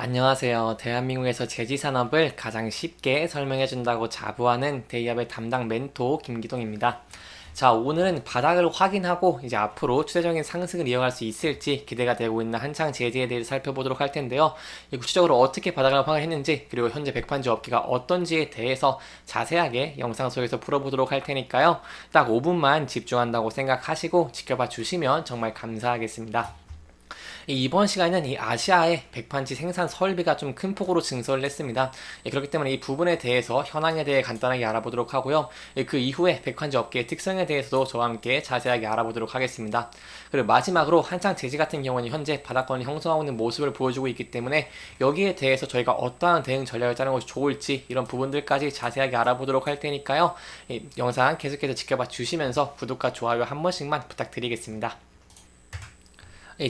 안녕하세요. 대한민국에서 제지산업을 가장 쉽게 설명해준다고 자부하는 대기업의 담당 멘토 김기동입니다. 자, 오늘은 바닥을 확인하고 이제 앞으로 추세적인 상승을 이어갈 수 있을지 기대가 되고 있는 한창 제지에 대해서 살펴보도록 할 텐데요. 구체적으로 어떻게 바닥을 확인했는지 그리고 현재 백판지 업계가 어떤지에 대해서 자세하게 영상 속에서 풀어보도록 할 테니까요. 딱 5분만 집중한다고 생각하시고 지켜봐 주시면 정말 감사하겠습니다. 이번 시간에는 이 아시아의 백판지 생산 설비가 좀 큰 폭으로 증설을 했습니다. 그렇기 때문에 이 부분에 대해서 현황에 대해 간단하게 알아보도록 하고요. 그 이후에 백판지 업계의 특성에 대해서도 저와 함께 자세하게 알아보도록 하겠습니다. 그리고 마지막으로 한창 제지 같은 경우는 현재 바닥권을 형성하고 있는 모습을 보여주고 있기 때문에 여기에 대해서 저희가 어떠한 대응 전략을 짜는 것이 좋을지 이런 부분들까지 자세하게 알아보도록 할 테니까요. 영상 계속해서 지켜봐 주시면서 구독과 좋아요 한 번씩만 부탁드리겠습니다.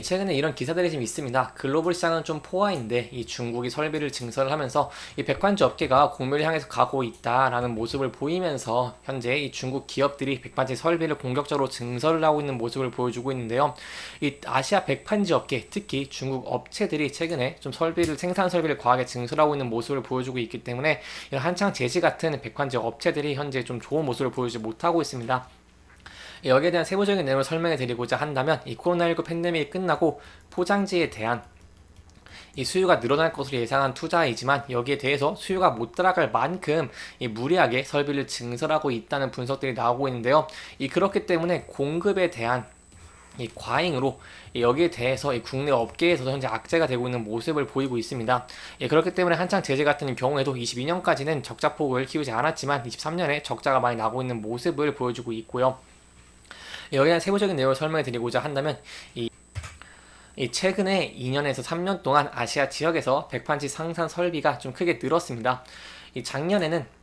최근에 이런 기사들이 좀 있습니다. 글로벌 시장은 좀 포화인데 이 중국이 설비를 증설을 하면서 이 백반지 업계가 공멸을 향해서 가고 있다라는 모습을 보이면서 현재 이 중국 기업들이 백반지 설비를 공격적으로 증설을 하고 있는 모습을 보여주고 있는데요. 이 아시아 백반지 업계, 특히 중국 업체들이 최근에 좀 생산 설비를 과하게 증설하고 있는 모습을 보여주고 있기 때문에 이런 한창 제지 같은 백반지 업체들이 현재 좀 좋은 모습을 보여주지 못하고 있습니다. 여기에 대한 세부적인 내용을 설명해 드리고자 한다면 이 코로나19 팬데믹이 끝나고 포장지에 대한 이 수요가 늘어날 것으로 예상한 투자이지만 여기에 대해서 수요가 못 따라갈 만큼 무리하게 설비를 증설하고 있다는 분석들이 나오고 있는데요. 그렇기 때문에 공급에 대한 이 과잉으로 여기에 대해서 이 국내 업계에서도 현재 악재가 되고 있는 모습을 보이고 있습니다. 그렇기 때문에 한창 제재 같은 경우에도 22년까지는 적자폭을 키우지 않았지만 23년에 적자가 많이 나고 있는 모습을 보여주고 있고요. 여기에 대한 세부적인 내용을 설명해 드리고자 한다면 이 최근에 2년에서 3년 동안 아시아 지역에서 백판지 생산 설비가 좀 크게 늘었습니다. 작년에는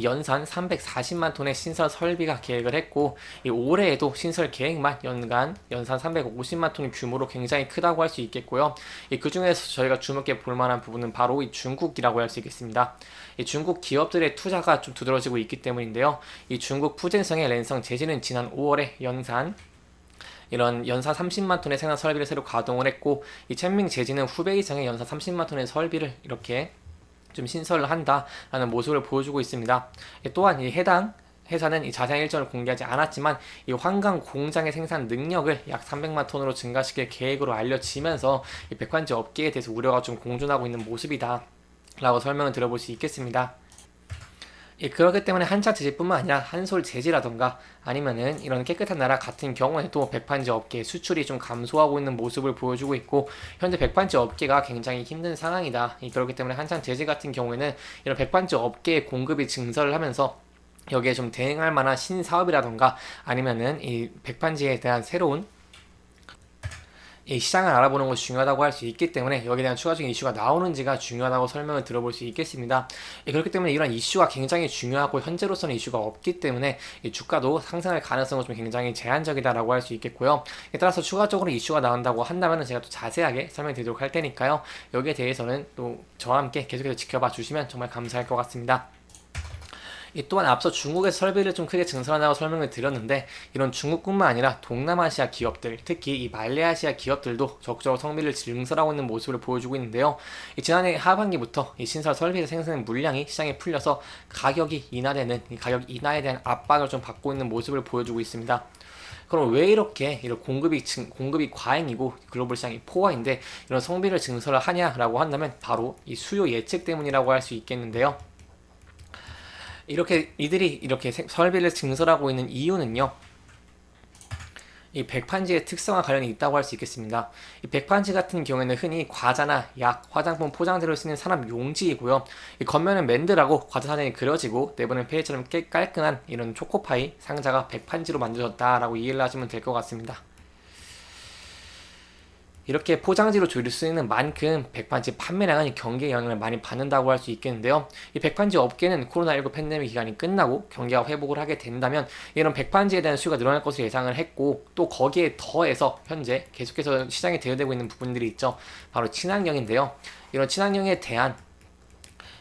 연산 340만 톤의 신설 설비가 계획을 했고 올해에도 신설 계획만 연산 350만 톤 규모로 굉장히 크다고 할 수 있겠고요. 그 중에서 저희가 주목해 볼 만한 부분은 바로 이 중국이라고 할 수 있겠습니다. 중국 기업들의 투자가 좀 두드러지고 있기 때문인데요. 이 중국 푸젠성의 랜성 제지는 지난 5월에 연산 30만 톤의 생산 설비를 새로 가동을 했고 이 첸밍 제지는 후베이성의 연산 30만 톤의 설비를 이렇게 좀 신설을 한다라는 모습을 보여주고 있습니다. 또한 이 해당 회사는 이 자세한 일정을 공개하지 않았지만 이 환강 공장의 생산 능력을 약 300만 톤으로 증가시킬 계획으로 알려지면서 이 백환지 업계에 대해서 우려가 좀 공존하고 있는 모습이다 라고 설명을 들어볼 수 있겠습니다. 그렇기 때문에 한차 제지뿐만 아니라 한솔 제지라던가 아니면은 이런 깨끗한 나라 같은 경우에도 백판지 업계의 수출이 좀 감소하고 있는 모습을 보여주고 있고 현재 백판지 업계가 굉장히 힘든 상황이다. 그렇기 때문에 한창 제지 같은 경우에는 이런 백판지 업계의 공급이 증설을 하면서 여기에 좀 대응할 만한 신사업이라던가 아니면은 이 백판지에 대한 새로운 이 시장을 알아보는 것이 중요하다고 할 수 있기 때문에 여기에 대한 추가적인 이슈가 나오는지가 중요하다고 설명을 들어볼 수 있겠습니다. 그렇기 때문에 이런 이슈가 굉장히 중요하고 현재로서는 이슈가 없기 때문에 주가도 상승할 가능성은 좀 굉장히 제한적이다라고 할 수 있겠고요. 따라서 추가적으로 이슈가 나온다고 한다면 제가 또 자세하게 설명드리도록 할 테니까요. 여기에 대해서는 또 저와 함께 계속해서 지켜봐 주시면 정말 감사할 것 같습니다. 또한 앞서 중국에서 설비를 좀 크게 증설한다고 설명을 드렸는데 이런 중국뿐만 아니라 동남아시아 기업들, 특히 이 말레이시아 기업들도 적극적으로 설비를 증설하고 있는 모습을 보여주고 있는데요. 지난해 하반기부터 이 신설 설비의 생산 물량이 시장에 풀려서 가격이 가격 인하에 대한 압박을 좀 받고 있는 모습을 보여주고 있습니다. 그럼 왜 이렇게 이런 공급이 과잉이고 글로벌 시장이 포화인데 이런 성비를 증설을 하냐라고 한다면 바로 이 수요 예측 때문이라고 할 수 있겠는데요. 이들이 이렇게 설비를 증설하고 있는 이유는요. 이 백판지의 특성과 관련이 있다고 할 수 있겠습니다. 이 백판지 같은 경우에는 흔히 과자나 약, 화장품 포장재로 쓰는 산업 용지이고요. 이 겉면은 맨들하고 과자 사진이 그려지고 내부는 페이처럼 깔끔한 이런 초코파이 상자가 백판지로 만들어졌다라고 이해를 하시면 될 것 같습니다. 이렇게 포장지로 조릴 수 있는 만큼 백판지 판매량은 경기에 영향을 많이 받는다고 할 수 있겠는데요. 이 백판지 업계는 코로나19 팬데믹 기간이 끝나고 경기가 회복을 하게 된다면 이런 백판지에 대한 수요가 늘어날 것으로 예상을 했고 또 거기에 더해서 현재 계속해서 시장에 대두되고 있는 부분들이 있죠. 바로 친환경인데요. 이런 친환경에 대한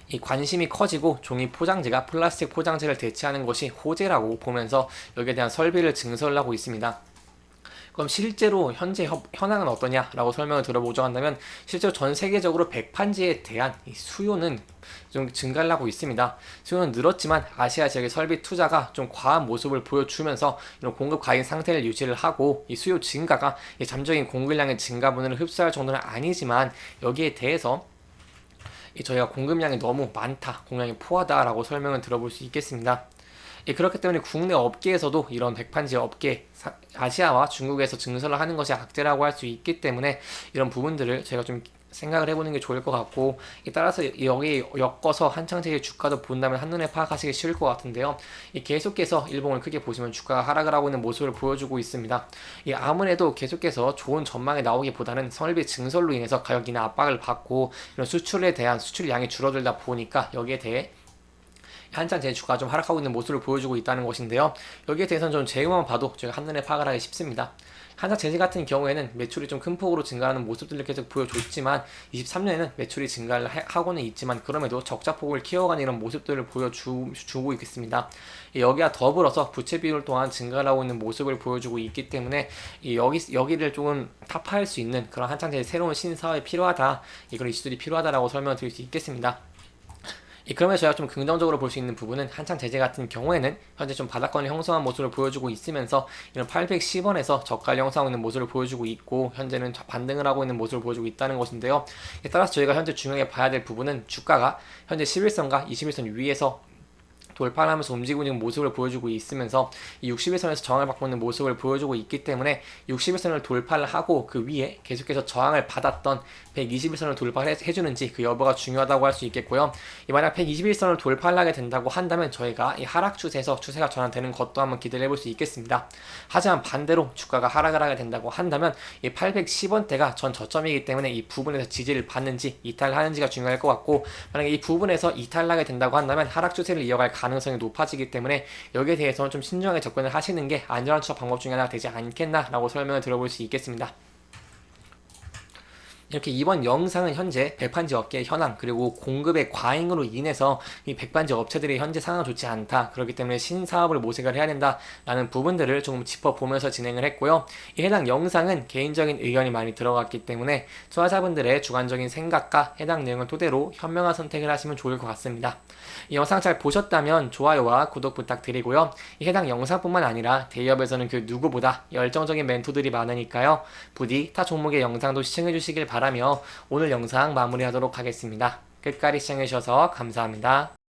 이 관심이 커지고 종이 포장재가 플라스틱 포장재를 대체하는 것이 호재라고 보면서 여기에 대한 설비를 증설을 하고 있습니다. 그럼 실제로 현재 현황은 어떠냐라고 설명을 들어보자고 한다면 실제로 전 세계적으로 백판지에 대한 이 수요는 좀 증가를 하고 있습니다. 수요는 늘었지만 아시아 지역의 설비 투자가 좀 과한 모습을 보여주면서 이런 공급 과잉 상태를 유지를 하고 이 수요 증가가 이 잠적인 공급량의 증가분을 흡수할 정도는 아니지만 여기에 대해서 저희가 공급량이 너무 많다, 공량이 포하다라고 설명을 들어볼 수 있겠습니다. 그렇기 때문에 국내 업계에서도 이런 백판지 업계, 아시아와 중국에서 증설을 하는 것이 악재라고 할 수 있기 때문에 이런 부분들을 제가 좀 생각을 해보는 게 좋을 것 같고, 따라서 여기 엮어서 한창제의 주가도 본다면 한눈에 파악하시기 쉬울 것 같은데요. 계속해서 일봉을 크게 보시면 주가가 하락을 하고 있는 모습을 보여주고 있습니다. 아무래도 계속해서 좋은 전망이 나오기보다는 설비 증설로 인해서 가격이나 압박을 받고 이런 수출에 대한 수출량이 줄어들다 보니까 여기에 대해 한창 제 주가가 좀 하락하고 있는 모습을 보여주고 있다는 것인데요. 여기에 대해서는 좀 재료만 봐도 제가 한눈에 파악을 하기 쉽습니다. 한창 제지 같은 경우에는 매출이 좀 큰 폭으로 증가하는 모습들을 계속 보여줬지만 23년에는 매출이 증가를 하고는 있지만 그럼에도 적자폭을 키워가는 이런 모습들을 보여주고 있겠습니다. 여기와 더불어서 부채 비율 또한 증가를 하고 있는 모습을 보여주고 있기 때문에 여기를 조금 타파할 수 있는 그런 한창 제지 새로운 신사업이 필요하다, 그런 이슈들이 필요하다라고 설명을 드릴 수 있겠습니다. 그러면 저희가 좀 긍정적으로 볼 수 있는 부분은 한창 제재 같은 경우에는 현재 좀 바닥권을 형성한 모습을 보여주고 있으면서 이런 810원에서 저가를 형성하고 있는 모습을 보여주고 있고 현재는 반등을 하고 있는 모습을 보여주고 있다는 것인데요. 따라서 저희가 현재 중요하게 봐야 될 부분은 주가가 현재 11선과 21선 위에서 돌파를 하면서 움직이고 있는 모습을 보여주고 있으면서 이 61선에서 저항을 받고 있는 모습을 보여주고 있기 때문에 61선을 돌파를 하고 그 위에 계속해서 저항을 받았던 121선을 돌파해주는지 그 여부가 중요하다고 할 수 있겠고요. 만약 121선을 돌파를 하게 된다고 한다면 저희가 이 하락 추세에서 추세가 전환되는 것도 한번 기대를 해볼 수 있겠습니다. 하지만 반대로 주가가 하락을 하게 된다고 한다면 이 810원대가 전 저점이기 때문에 이 부분에서 지지를 받는지 이탈을 하는지가 중요할 것 같고, 만약에 이 부분에서 이탈을 하게 된다고 한다면 하락 추세를 이어갈 가능성이 높아지기 때문에 여기에 대해서는 좀 신중하게 접근을 하시는 게 안전한 투자 방법 중에 하나가 되지 않겠나라고 설명을 들어볼 수 있겠습니다. 이렇게 이번 영상은 현재 백판지 업계의 현황 그리고 공급의 과잉으로 인해서 이 백판지 업체들이 현재 상황이 좋지 않다, 그렇기 때문에 신사업을 모색을 해야 된다라는 부분들을 조금 짚어보면서 진행을 했고요. 이 해당 영상은 개인적인 의견이 많이 들어갔기 때문에 투자자분들의 주관적인 생각과 해당 내용을 토대로 현명한 선택을 하시면 좋을 것 같습니다. 이 영상 잘 보셨다면 좋아요와 구독 부탁드리고요. 이 해당 영상뿐만 아니라 대기업에서는 그 누구보다 열정적인 멘토들이 많으니까요. 부디 타 종목의 영상도 시청해 주시길 바라며 오늘 영상 마무리하도록 하겠습니다. 끝까지 시청해 주셔서 감사합니다.